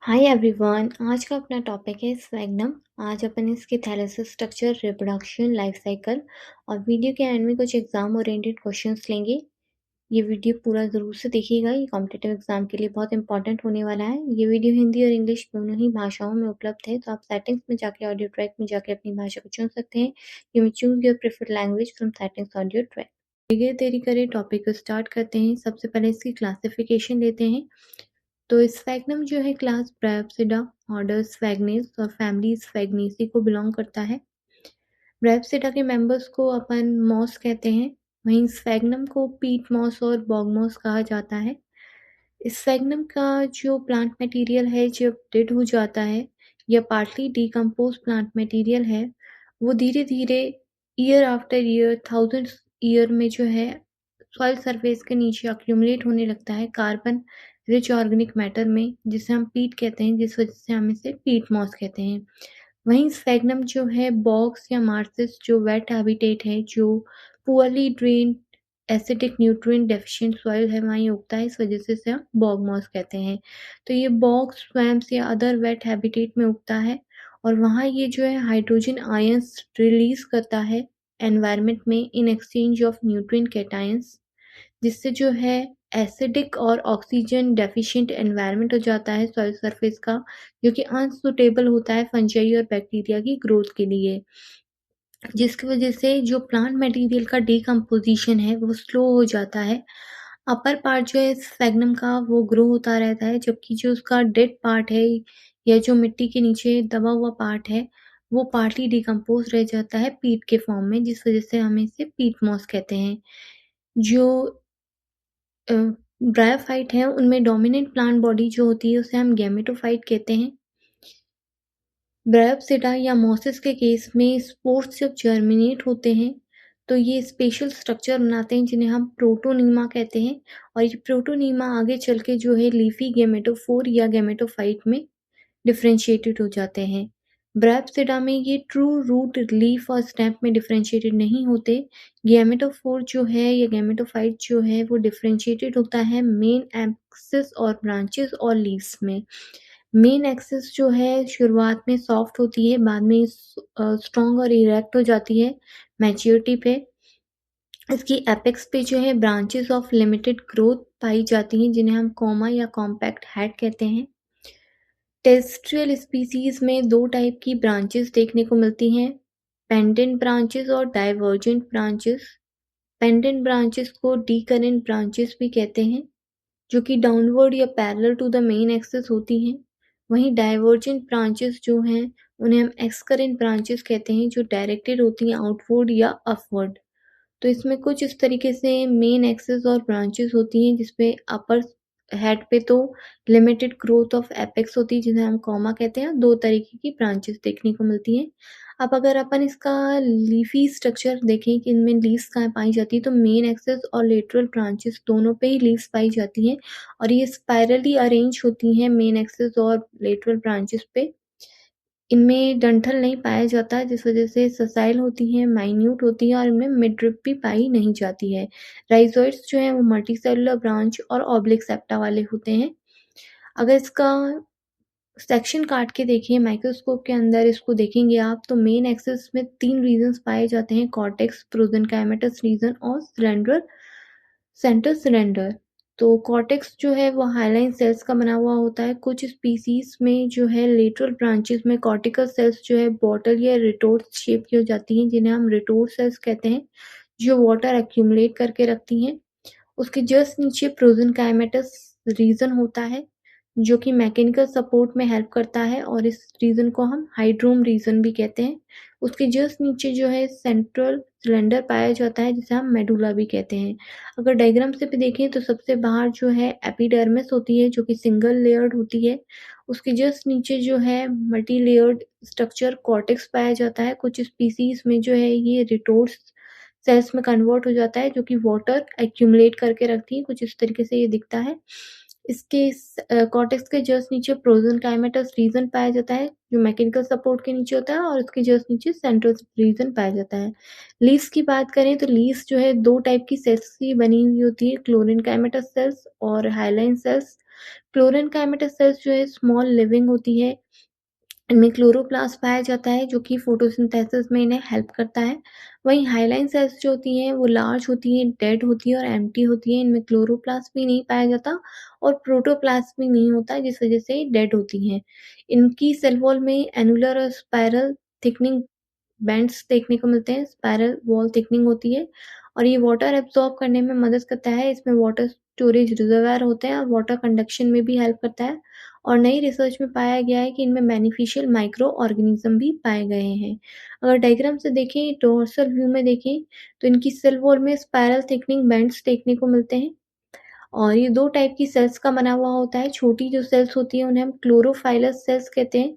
Hi everyone. आज का अपना टॉपिक है स्फैग्नम। आज अपन इसके थैलेसिस स्ट्रक्चर, रिप्रोडक्शन, लाइफ साइकिल और वीडियो के एंड में कुछ एग्जाम ओरिएंटेड क्वेश्चंस लेंगे। ये वीडियो पूरा ज़रूर से देखिएगा, ये कॉम्पिटिटिव एग्जाम के लिए बहुत इंपॉर्टेंट होने वाला है। ये वीडियो हिंदी और इंग्लिश दोनों ही भाषाओं में उपलब्ध है, तो आप सेटिंग्स में जाके ऑडियो ट्रैक में जाके अपनी भाषा को चुन सकते हैं। You may choose your preferred language from settings audio track. देरी देरी करें, टॉपिक को स्टार्ट करते हैं। सबसे पहले इसकी क्लासिफिकेशन लेते हैं। तो स्फैग्नम जो है क्लास ब्रायोप्सिडा, ऑर्डर स्फैगनेस और फैमिली स्फैगनेसी को बिलोंग करता है। ब्रायोप्सिडा के मेंबर्स को अपन मॉस कहते हैं, वहीं स्फैग्नम को पीट मॉस और बॉग मॉस कहा जाता है। स्फैग्नम का जो प्लांट मटेरियल है जब डेड हो जाता है या पार्टली डिकम्पोज प्लांट मटेरियल है, वो धीरे धीरे year after year, thousands year में जो है सॉइल सरफेस के नीचे अक्यूमुलेट होने लगता है कार्बन रिच ऑर्गेनिक मैटर में, जिसे हम पीट कहते हैं, जिस वजह से हम इसे पीट मॉस कहते हैं। वहीं स्फैग्नम जो है बॉक्स या मार्सेस जो वेट हैबिटेट है, जो poorly drained acidic nutrient deficient soil है, वहीं उगता है, इस वजह से इसे हम बॉग मॉस कहते हैं। तो ये बॉग, स्वैम्प्स या अदर वेट हैबिटेट में उगता है और वहाँ ये जो है हाइड्रोजन आयंस रिलीज करता है एनवायरनमेंट में in exchange of nutrient cations, जिससे जो है एसिडिक और ऑक्सीजन डेफिशिएंट एनवायरनमेंट हो जाता है सॉइल सरफेस का, जो कि अनसुटेबल होता है फंजाई और बैक्टीरिया की ग्रोथ के लिए, जिसकी वजह से जो प्लांट मटेरियल का डिकम्पोजिशन है वो स्लो हो जाता है। अपर पार्ट जो है स्फैग्नम का वो ग्रो होता रहता है, जबकि जो उसका डेड पार्ट है या जो मिट्टी के नीचे दबा हुआ पार्ट है, वो पार्टली डिकम्पोज रह जाता है पीट के फॉर्म में, जिस वजह से हम इसे पीट मॉस कहते हैं। जो ब्रायोफाइट है उनमें डोमिनेंट प्लांट बॉडी जो होती है उसे हम गैमेटोफाइट कहते हैं। ब्रायोप्सिडा या मॉसेस के केस में स्पोर्स जब जर्मिनेट होते हैं तो ये स्पेशल स्ट्रक्चर बनाते हैं जिन्हें हम प्रोटोनीमा कहते हैं, और ये प्रोटोनीमा आगे चल के जो है लीफी गैमेटोफोर या गैमेटोफाइट में डिफरेंशिएटेड हो जाते हैं। ब्रायोप्सिडा में ये ट्रू रूट, लीफ और स्टेम में डिफरेंशिएटेड नहीं होते। गैमेटोफोर जो है या गैमेटोफाइट जो है वो डिफरेंशिएटेड होता है मेन एक्सिस और ब्रांचेस और लीव्स में। मेन एक्सिस जो है शुरुआत में सॉफ्ट होती है, बाद में स्ट्रॉन्ग और इरेक्ट हो जाती है मैच्योरिटी पे। इसकी एपेक्स पे जो है ब्रांचेस ऑफ लिमिटेड ग्रोथ पाई जाती हैं, जिन्हें हम कॉमा या कॉम्पैक्ट हेड कहते हैं। टेरेस्ट्रियल स्पीसीज में दो टाइप की ब्रांचेस देखने को मिलती हैं, पेंडेंट ब्रांचेस और डाइवर्जेंट ब्रांचेस। पेंडेंट ब्रांचेस को डीकरेंट ब्रांचेस भी कहते हैं, जो कि डाउनवर्ड या parallel to the main axis होती हैं। वहीं डाइवर्जेंट ब्रांचेस जो हैं उन्हें हम एक्सकरेंट ब्रांचेस कहते हैं, जो डायरेक्टेड होती हैं आउटवर्ड या अपवर्ड। तो इसमें कुछ इस तरीके से मेन एक्सिस और ब्रांचेस होती हैं, जिसपे अपर हेड पे तो लिमिटेड ग्रोथ ऑफ एपेक्स होती है, जिन्हें हम कॉमा कहते हैं। दो तरीके की ब्रांचेस देखने को मिलती हैं। अब अगर अपन इसका लीफी स्ट्रक्चर देखें कि इनमें लीव्स कहाँ पाई जाती है, तो मेन एक्सिस और लेटरल ब्रांचेस दोनों पे ही लीव्स पाई जाती हैं और ये स्पाइरली अरेंज होती हैं मेन एक्सिस और लेटरल ब्रांचेस पे। इनमें डंठल नहीं पाया जाता, जिस वजह से ससाइल होती हैं, माइन्यूट होती हैं और इनमें मिडरिप भी पाई नहीं जाती है। राइज़ोइड्स जो हैं वो मल्टीसेलुलर ब्रांच और ऑब्लिक सेप्टा वाले होते हैं। अगर इसका सेक्शन काट के देखें माइक्रोस्कोप के अंदर, इसको देखेंगे आप, तो मेन एक्सिस में 3 रीजन्स पाए जाते हैं, कॉर्टेक्स, प्रोजेनकाइमेटस रीजन और सिलेंडर, सेंटर सिलेंडर। तो कॉर्टेक्स जो है वो हाइलाइन सेल्स का बना हुआ होता है। कुछ स्पीसीज में जो है लेटरल ब्रांचेस में कॉर्टिकल सेल्स जो है बॉटल या रिटोर्ट शेप की हो जाती हैं, जिन्हें हम रिटोर्ट सेल्स कहते हैं, जो वाटर एक्यूमुलेट करके रखती हैं। उसके जस्ट नीचे प्रोजेनकाइमेटस रीजन होता है, जो कि मैकेनिकल सपोर्ट में हेल्प करता है और इस रीजन को हम हाइड्रोम रीजन भी कहते हैं। उसके जस्ट नीचे जो है सेंट्रल सिलेंडर पाया जाता है, जिसे हम मेडुला भी कहते हैं। अगर डायग्राम से भी देखें तो सबसे बाहर जो है एपिडर्मिस होती है, जो कि सिंगल लेयर्ड होती है। उसके जस्ट नीचे जो है मल्टी लेयर्ड स्ट्रक्चर कॉर्टेक्स पाया जाता है। कुछ स्पीसीज में जो है ये रिटोर्ट्स सेल्स में कन्वर्ट हो जाता है, जो कि वाटर एक्यूमुलेट करके रखती है। कुछ इस तरीके से ये दिखता है। इसके कॉर्टेक्स के जस्ट नीचे प्रोजेनकाइमेटस रीजन पाया जाता है, जो मैकेनिकल सपोर्ट के नीचे होता है, और उसके जस्ट नीचे सेंट्रल रीजन पाया जाता है। लीव्स की बात करें तो लीव्स जो है 2 टाइप की सेल्स की बनी हुई होती है, क्लोरेनकाइमेटस सेल्स और हाइलाइन सेल्स। क्लोरेनकाइमेटस सेल्स जो है स्मॉल लिविंग होती है। इनमें क्लोरोप्लास्ट पाया जाता है जो कि फोटोसिंथेसिस में इन्हें हेल्प करता है। वहीं हाइलाइन सेल्स जो होती हैं वो लार्ज होती हैं, डेड होती हैं और एम्प्टी होती हैं। इनमें क्लोरोप्लास्ट भी नहीं पाया जाता और प्रोटोप्लास्ट भी नहीं होता, जिस वजह से डेड होती हैं। इनकी सेल वॉल में एनुलर और स्पाइरल थिकनिंग बैंड्स देखने को मिलते हैं, स्पाइरल वॉल थिकनिंग होती है और ये वाटर एब्ज़ॉर्ब करने में मदद करता है। इसमें वाटर स्टोरेज रिजर्वायर होते हैं और वाटर कंडक्शन में भी हेल्प करता है। और नई रिसर्च में पाया गया है कि इनमें बेनिफिशियल माइक्रो ऑर्गेनिज्म भी पाए गए हैं। अगर डायग्राम से देखें, डोर्सल व्यू में देखें, तो इनकी सेल वॉल में स्पाइरल थिकनिंग बैंड्स देखने को मिलते हैं और ये 2 टाइप की सेल्स का बना हुआ होता है। छोटी जो सेल्स होती हैं उन्हें हम क्लोरोफाइलस सेल्स कहते हैं।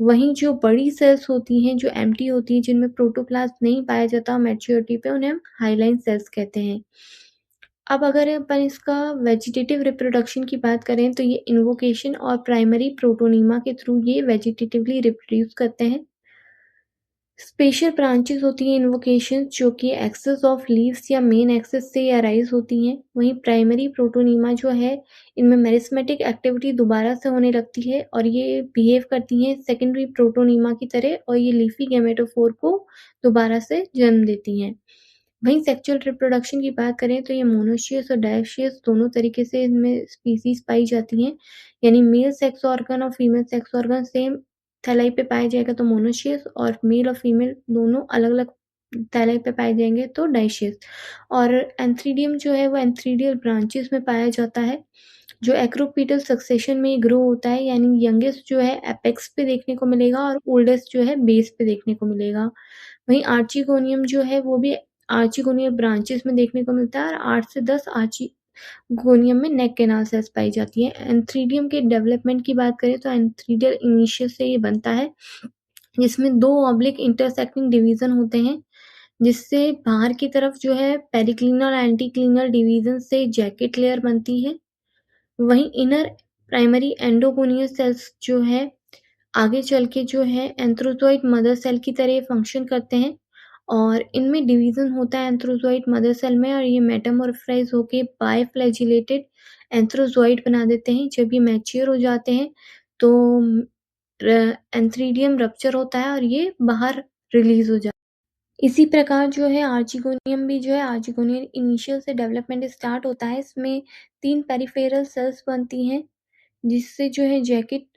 वहीं जो बड़ी सेल्स होती हैं, जो एम्प्टी होती हैं, जिनमें प्रोटोप्लास्ट नहीं पाया जाता मैच्योरिटी पे, उन्हें हम हाइलाइन सेल्स कहते हैं। अब अगर अपन इसका वेजिटेटिव रिप्रोडक्शन की बात करें तो ये इन्वोकेशन और प्राइमरी प्रोटोनीमा के थ्रू ये वेजिटेटिवली रिप्रोड्यूस करते हैं। स्पेशल ब्रांचेस होती हैं इन्वोकेशंस जो कि एक्सेस ऑफ लीव्स या मेन एक्सेस से अराइज होती हैं। वहीं प्राइमरी प्रोटोनीमा जो है, इनमें मेरिस्मेटिक एक्टिविटी दोबारा से होने लगती है और ये बिहेव करती हैं सेकेंडरी प्रोटोनीमा की तरह और ये लीफी गैमेटोफोर को दोबारा से जन्म देती हैं। वहीं सेक्सुअल रिप्रोडक्शन की बात करें तो ये मोनोशियस और डायोशियस दोनों तरीके से इनमें स्पीसीज पाई जाती हैं। यानी मेल सेक्स ऑर्गन और फीमेल सेक्स ऑर्गन सेम थैलाई पे पाया जाएगा तो मोनोशियस और मेल और फीमेल दोनों अलग-अलग थैलाई पे पाए जाएंगे तो डाइशियस। और एंथ्रीडियम जो है वो एंथ्रीडियल ब्रांचेस में पाया जाता है जो एक्रोपीटल सक्सेशन में ग्रो होता है, यानी यंगेस्ट जो है एपेक्स पे देखने को मिलेगा और ओल्डेस्ट जो है बेस पे देखने को मिलेगा। वहीं आर्चिगोनियम जो है वो भी आर्चिगोनियल ब्रांचेस में देखने को मिलता है और 8 से 10 आर्चिगोनियम में नेक कैनाल सेल्स पाई जाती हैं। एंथ्रीडियम के डेवलपमेंट की बात करें तो एंथ्रीडियल इनिशियल से ये बनता है जिसमें 2 ऑब्लिक इंटरसेक्टिंग डिवीजन होते हैं, जिससे बाहर की तरफ जो है पेरिक्लिनल एंटीक्लिनल डिवीजन से जैकेट लेयर बनती है। वहीं इनर प्राइमरी एंडोगोनियल सेल्स जो है आगे चल के जो है एंथ्रोज़ोइड मदर सेल की तरह फंक्शन करते हैं और इनमें डिवीज़न होता है एंथ्रोज़ोइड मदर सेल में और ये मेटामॉर्फाइज़ होके बाइफ्लैजिलेटेड एंथ्रोज़ोइड बना देते हैं। जब ये मैच्योर हो जाते हैं तो एंथ्रीडियम रप्चर होता है और ये बाहर रिलीज़ हो जाता है। इसी प्रकार जो है आर्चिगोनियम भी जो है आर्चिगोनियल इनिशियल से डेवलपमेंट स्टार्ट होता है। इसमें 3 पेरिफेरल सेल्स बनती हैं जिससे जो है जैकेट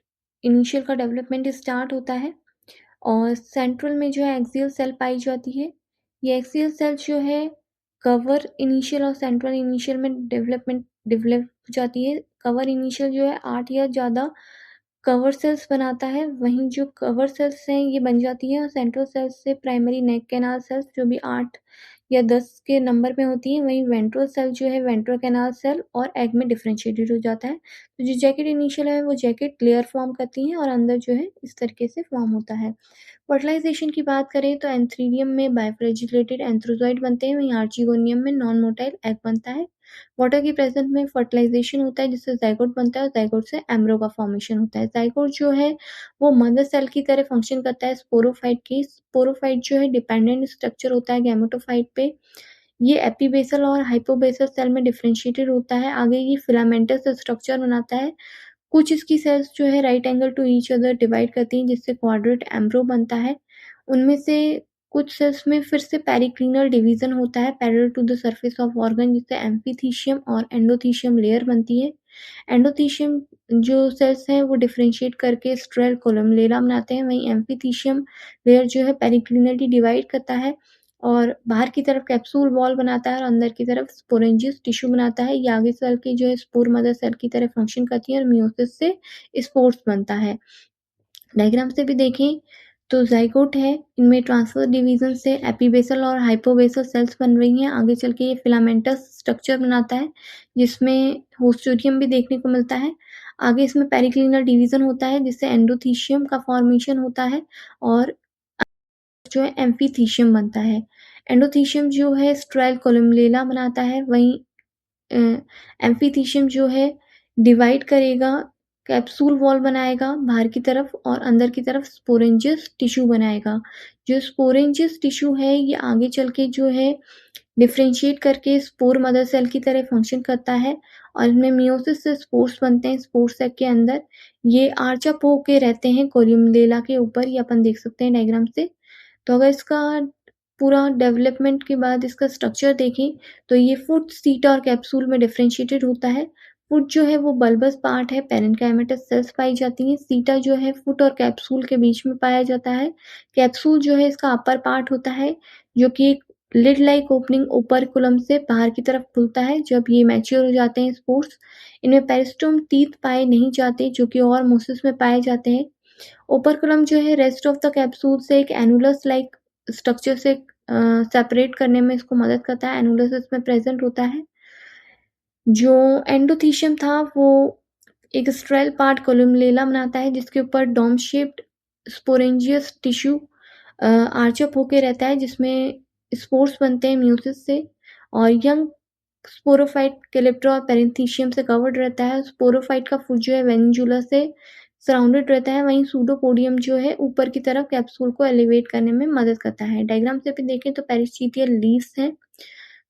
इनिशियल का डेवलपमेंट स्टार्ट होता है और सेंट्रल में जो है एक्सियल सेल पाई जाती है। ये एक्सियल सेल जो है कवर इनिशियल और सेंट्रल इनिशियल में डेवलप हो जाती है। कवर इनिशियल जो है 8 या ज़्यादा कवर सेल्स बनाता है। वहीं जो कवर सेल्स हैं ये बन जाती हैं और सेंट्रल सेल्स से प्राइमरी नेक कैनाल सेल्स जो भी 8 या 10 के नंबर में होती हैं। वहीं वेंट्रल सेल जो है वेंट्रल कैनाल सेल और एग में डिफरेंशिएटेड हो जाता है। तो जो जैकेट इनिशियल है वो जैकेट लेयर फॉर्म करती हैं और अंदर जो है इस तरीके से फॉर्म होता है। फर्टिलाइज़ेशन की बात करें तो एंथ्रीडियम में बाइफ्लैजिलेटेड एंथ्रोज़ोइड बनते हैं, वहीं आर्चिगोनियम में नॉन मोटाइल एग बनता है। वाटर की प्रेज़ेंस में फर्टिलाइज़ेशन होता है जिससे ज़ाइगोट बनता है और ज़ाइगोट से एम्ब्रो का फ़ॉर्मेशन होता है। ज़ाइगोट जो है वो मदर सेल की तरह फ़ंक्शन करता है स्पोरोफ़ाइट की। स्पोरोफ़ाइट जो है डिपेंडेंट स्ट्रक्चर होता है गैमेटोफ़ाइट पे। ये एपीबेसल और हाइपोबेसल सेल में डिफरेंशिएटेड होता है। आगे ये फिलामेंटस स्ट्रक्चर बनाता है। कुछ इसकी सेल्स जो है right angle to each other divide करती हैं जिससे क्वाड्रेट एम्ब्रो बनता है। उनमें से कुछ सेल्स में फिर से पेरिक्लिनल डिवीजन होता है parallel to the surface of organ जिससे एम्फीथीशियम और एंडोथीशियम लेयर बनती है। एंडोथीशियम जो सेल्स हैं वो डिफरेंशिएट करके स्ट्रेल कोलुमेला बनाते हैं, वहीं एम्फीथीशियम लेयर जो है पेरिक्लिनली डिवाइड करता है और बाहर की तरफ कैप्सूल वॉल बनाता है और अंदर की तरफ स्पोरेंजियस टिश्यू बनाता है। ये आगे चल के जो है स्पोर मदर सेल की तरह फंक्शन करती है और मियोसिस से स्पोर्स बनता है। डायग्राम से भी देखें तो ज़ाइगोट है, इनमें ट्रांसवर्स डिवीजन से एपीबेसल और हाइपोबेसल सेल्स बन रही हैं। आगे चल के ये फिलामेंटस स्ट्रक्चर बनाता है जिसमें होस्टोरियम भी देखने को मिलता है। आगे इसमें पेरिक्लिनल डिवीजन होता है जिससे एंडोथीशियम का फॉर्मेशन होता है और जो है एम्फीथीशियम बनता है। एंडोथीशियम जो है स्ट्रेल कोलुमेला बनाता है, वहीं अ, एम्फीथीशियम जो है डिवाइड करेगा, कैप्सूल वॉल बनाएगा बाहर की तरफ और अंदर की तरफ स्पोरेंजियस टिश्यू बनाएगा। जो स्पोरेंजियस टिश्यू है ये आगे चल के जो है डिफरेंशिएट करके स्पोर मदर सेल की तरह फंक्शन करता है और इनमें मियोसिस से स्पोर्स बनते हैं स्पोर सेक के अंदर। ये आर्च अप होके रहते हैं कोलुमेला के ऊपर, ये अपन देख सकते हैं डायग्राम से। तो अगर इसका पूरा डेवलपमेंट के बाद इसका स्ट्रक्चर देखें तो ये फुट, सीटा और कैप्सूल में डिफरेंशिएटेड होता है। फुट जो है वो बल्बस पार्ट है, पेरेन्काइमेटस सेल्स पाई जाती हैं। सीटा जो है फुट और कैप्सूल के बीच में पाया जाता है। कैप्सूल जो है इसका अपर पार्ट होता है जो कि एक लिड लाइक ओपनिंग ओपर्कुलम से बाहर की तरफ खुलता है जब ये मैच्योर हो जाते हैं स्पोर्स। इनमें पेरिस्टोम टीथ पाए नहीं जाते जो कि और मोसिस में पाए जाते हैं। ओपर्कुलम जो है रेस्ट ऑफ द कैप्सूल से एक एनुलस लाइक स्ट्रक्चर से सेपरेट करने में इसको मदद करता है। एनुलस इसमें प्रेजेंट होता है। जो एंडोथीशियम था वो एक स्ट्रेल पार्ट कोलुमेला बनाता है जिसके ऊपर डोम शेप्ड स्पोरेंजियस टिश्यू आर्चअप होके रहता है जिसमें स्पोर्स बनते हैं म्यूसिस से और यंग स्पोरोफाइट कैलिप्टो और पेरिन्थीशियम से कवर्ड रहता है। स्पोरोफाइट का फुट जो है वेनिजुला से सराउंडेड रहता है, वहीं सूडोपोडियम जो है ऊपर की तरफ कैप्सूल को एलिवेट करने में मदद करता है। डायग्राम से भी देखें तो पेरिस्टीशियल लीव्स हैं।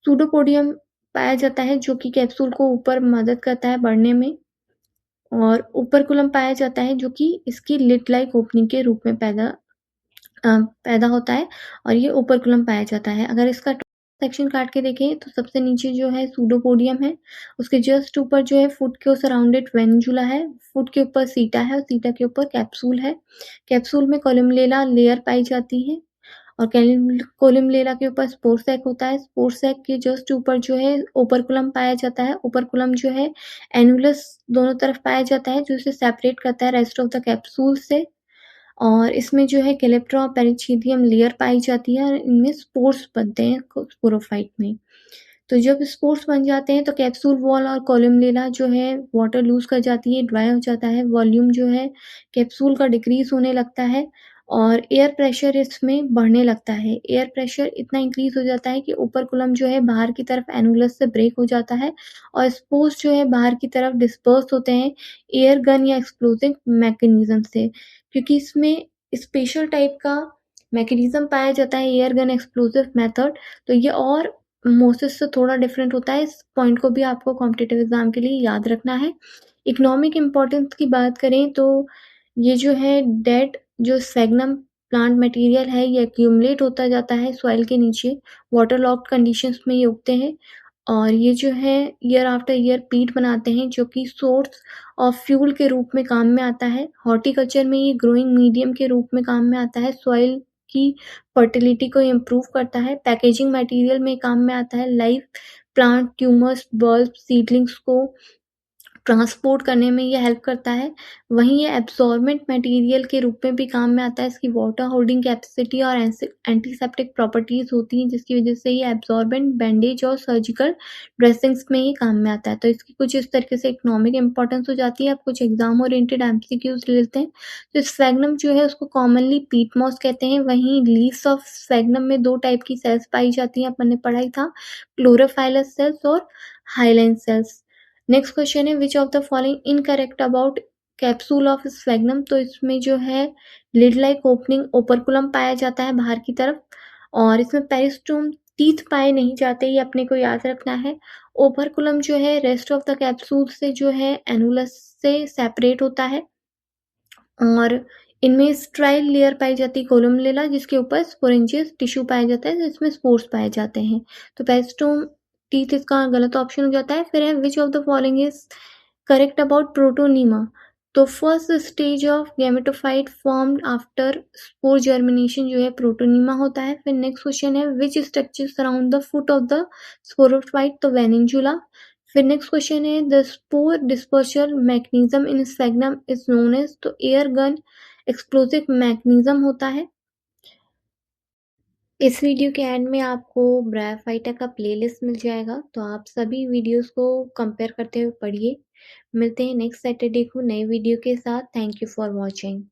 सूडोपोडियम पाया जाता है जो कि कैप्सूल को ऊपर मदद करता है बढ़ने में और ओपर्कुलम पाया जाता है जो कि इसकी लिड लाइक ओपनिंग के रूप में पैदा होता है और ये ओपर्कुलम पाया जाता है। अगर इसका सेक्शन काट के देखें तो सबसे नीचे जो है सूडोपोडियम है, उसके जस्ट ऊपर जो है फुट के सराउंडेड वेनिजुला है, फुट के ऊपर सीटा है और सीटा के ऊपर कैप्सूल है। कैप्सूल में कोलुमेला लेयर पाई जाती है और कोलुमेला के ऊपर स्पोर सैक होता है। स्पोर सैक के जस्ट ऊपर जो है ओपर्कुलम पाया जाता है। ओपर्कुलम जो है एनुलस दोनों तरफ पाया जाता है जो इसे सेपरेट करता है रेस्ट ऑफ द कैप्सूल से और इसमें जो है कैलिप्ट्रा और पेरिथीलियम लेयर पाई जाती है और इनमें स्पोर्स बनते हैं स्पोरोफाइट में। तो जब स्पोर्स बन जाते हैं तो कैप्सूल वॉल और कोलुमेला जो है वाटर लूज़ कर जाती है, ड्राई हो जाता है, वॉल्यूम जो है कैप्सूल का डिक्रीज़ होने लगता है और एयर प्रेशर इसमें बढ़ने लगता है। एयर प्रेशर इतना इंक्रीज़ हो जाता है कि ओपर्कुलम जो है बाहर की तरफ एनुलस से ब्रेक हो जाता है और स्पोर्स जो है बाहर की तरफ डिस्पर्स होते हैं एयर गन या एक्सप्लोसिव मैकेनिज़्म से। क्योंकि इसमें स्पेशल टाइप का मैकेनिज़्म पाया जाता है एयर गन एक्सप्लोसिव मेथड, तो ये और मोसिस से थोड़ा डिफरेंट होता है। इस पॉइंट को भी आपको कॉम्पिटिटिव एग्ज़ाम के लिए याद रखना है। इकोनॉमिक इम्पोर्टेंस की बात करें तो ये जो है डेड जो स्फैग्नम प्लांट मटेरियल है ये एक्यूमुलेट होता जाता है सॉइल के नीचे, वाटर लॉक्ड कंडीशंस में ये उगते हैं और ये जो है ईयर आफ्टर ईयर पीट बनाते हैं जो कि सोर्स ऑफ फ्यूल के रूप में काम में आता है। हॉर्टिकल्चर में ये ग्रोइंग मीडियम के रूप में काम में आता है, सॉइल की फर्टिलिटी को इम्प्रूव करता है, पैकेजिंग मटेरियल में काम में आता है, live plant tumours, bulb, seedlings को ट्रांसपोर्ट करने में ये हेल्प करता है। वहीं ये एब्सॉर्बेंट मटेरियल के रूप में भी काम में आता है। इसकी वाटर होल्डिंग कैपेसिटी और एंटीसेप्टिक प्रॉपर्टीज़ होती हैं जिसकी वजह से ये एब्सॉर्बेंट, बैंडेज और सर्जिकल ड्रेसिंग्स में ये काम में आता है। तो इसकी कुछ इस तरीके से इकोनॉमिक इम्पोर्टेंस हो जाती है। अब कुछ एग्जाम ओरिएंटेड एमसीक्यूज ले लेते हैं। तो स्फैग्नम जो है उसको कॉमनली पीट मॉस कहते हैं। वहीं लीव्स ऑफ स्फैग्नम में 2 टाइप की सेल्स पाई जाती हैं, अपन ने पढ़ा ही था, क्लोरोफाइलस सेल्स और हाइलाइन सेल्स। नेक्स्ट क्वेश्चन है which of the following incorrect about capsule of sphagnum. तो इसमें जो है लिड लाइक ओपनिंग ओपर्कुलम पाया जाता है बाहर की तरफ और इसमें पेरिस्टोम टीथ पाए नहीं जाते, ये अपने को याद रखना है। ओपर्कुलम जो है रेस्ट ऑफ द कैप्सूल से जो है एनुलस से सेपरेट होता है और इनमें स्ट्राइल लेयर पाई जाती है कोलुमेला जिसके ऊपर स्पोरेंजियस टिश्यू पाया जाता है जिसमें स्पोर्स पाए जाते हैं। तो पेरिस्टोम टीथ इसका गलत ऑप्शन हो जाता है। फिर है which of the following is correct about protonema. तो first stage of gametophyte formed after spore germination जो है प्रोटोनीमा होता है। फिर नेक्स्ट क्वेश्चन है which structure surround the foot of the sporophyte, तो वेनिजुला। फिर नेक्स्ट क्वेश्चन है the spore dispersal mechanism in sphagnum is known as, तो एयर गन एक्सप्लोसिव मैकेनिज्म होता है। इस वीडियो के एंड में आपको ब्रायोफाइटा का प्लेलिस्ट मिल जाएगा, तो आप सभी वीडियोस को कंपेयर करते हुए पढ़िए। मिलते हैं नेक्स्ट सैटरडे को नए वीडियो के साथ। Thank you for watching.